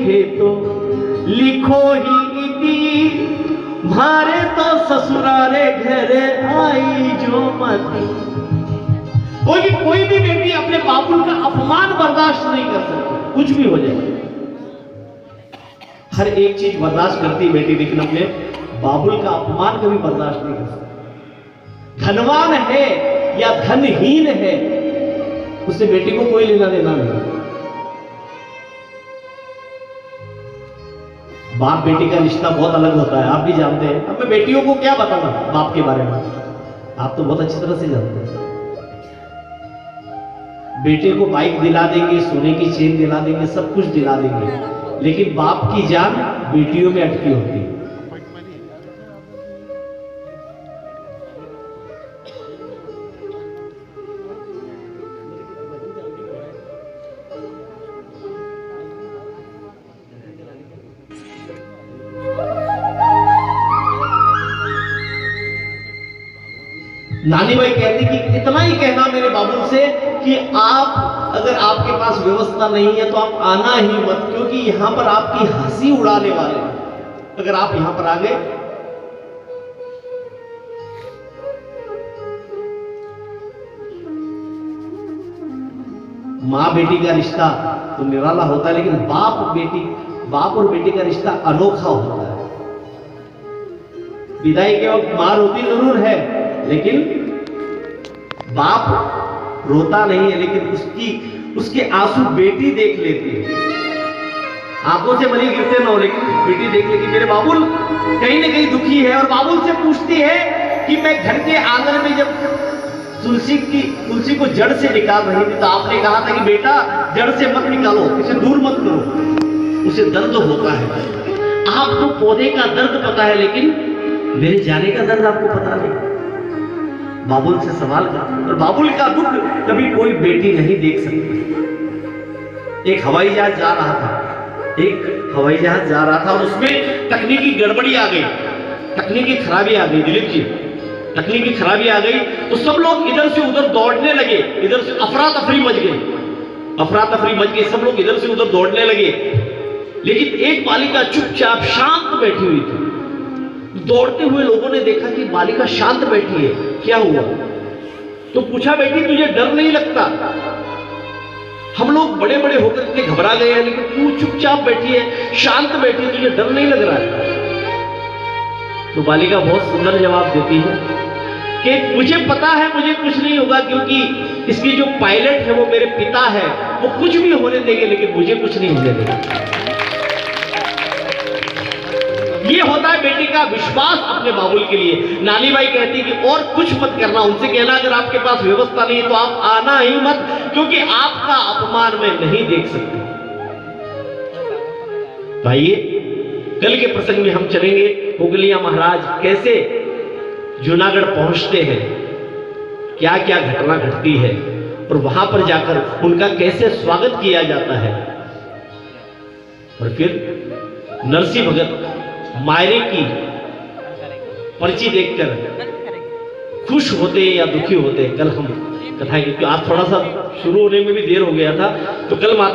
लिखे तो लिखो ही इति, मारे तो ससुरारे घरे आई जो मती। कोई भी बेटी अपने बाबुल का अपमान बर्दाश्त नहीं कर सकती, कुछ भी हो जाए। हर एक चीज बर्दाश्त करती बेटी, लेकिन अपने बाबुल का अपमान कभी बर्दाश्त नहीं कर सकती। धनवान है या धनहीन है, उससे बेटी को कोई लेना देना नहीं। बाप बेटी का रिश्ता बहुत अलग होता है, आप भी जानते हैं। अब मैं बेटियों को क्या बताऊं बाप के बारे में, आप तो बहुत अच्छी तरह से जानते हैं। बेटे को बाइक दिला देंगे, सोने की चेन दिला देंगे, सब कुछ दिला देंगे, लेकिन बाप की जान बेटियों में अटकी होती है। नानी भाई कहती कि इतना ही कहना मेरे बाबू से कि आप, अगर आपके पास व्यवस्था नहीं है तो आप आना ही मत, क्योंकि यहां पर आपकी हंसी उड़ाने वाले हैं अगर आप यहां पर आ गए। मां बेटी का रिश्ता तो निराला होता है, लेकिन बाप और बेटी का रिश्ता अनोखा होता है। विदाई के वक्त मां रोती जरूर है, लेकिन बाप रोता नहीं है, लेकिन उसके आंसू बेटी देख लेती है। आंखों से भले गिरते ना हो, लेकिन बेटी देख लेती मेरे बाबुल कहीं ना कहीं दुखी है, और बाबुल से पूछती है कि मैं घर के आंगन में जब तुलसी को जड़ से निकाल रही थी तो आपने कहा था कि बेटा जड़ से मत निकालो, इसे दूर मत करो, उसे दर्द होता है। आपको पौधे का दर्द पता है, लेकिन मेरे जाने का दर्द आपको पता नहीं। बाबुल से सवाल कर, और बाबुल का दुख कभी कोई बेटी नहीं देख सकती। एक हवाई जहाज जा रहा था, और उसमें तकनीकी गड़बड़ी आ गई, तकनीकी खराबी आ गई। दिलीप जी, तकनीकी खराबी आ गई तो सब लोग इधर से उधर दौड़ने लगे, इधर से अफरा तफरी मच गई, सब लोग इधर से उधर दौड़ने लगे, लेकिन एक बालिका चुपचाप शांत बैठी हुई थी। दौड़ते हुए लोगों ने देखा कि बालिका शांत बैठी है, क्या हुआ? तो पूछा, बेटी तुझे डर नहीं लगता? हम लोग बड़े बड़े होकर के घबरा गए हैं, लेकिन तू चुपचाप बैठी है, शांत बैठी है, तुझे डर नहीं लग रहा है? तो बालिका बहुत सुंदर जवाब देती है कि मुझे पता है मुझे कुछ नहीं होगा, क्योंकि इसकी जो पायलट है वो मेरे पिता है, वो कुछ भी होने देंगे, लेकिन मुझे कुछ नहीं होने देंगे। ये होता है बेटी का विश्वास अपने बाबुल के लिए। नानी बाई कहती कि और कुछ मत करना, उनसे कहना अगर आपके पास व्यवस्था नहीं है तो आप आना ही मत, क्योंकि आपका अपमान मैं नहीं देख सकती। तो आइए कल के प्रसंग में हम चलेंगे, मुगलिया महाराज कैसे जूनागढ़ पहुंचते हैं, क्या क्या घटना घटती है, और वहां पर जाकर उनका कैसे स्वागत किया जाता है, और फिर नरसी भगत मायरे की पर्ची देखकर खुश होते या दुखी होते, कल हम कथा, क्योंकि आज थोड़ा सा शुरू होने में भी देर हो गया था, तो कल माता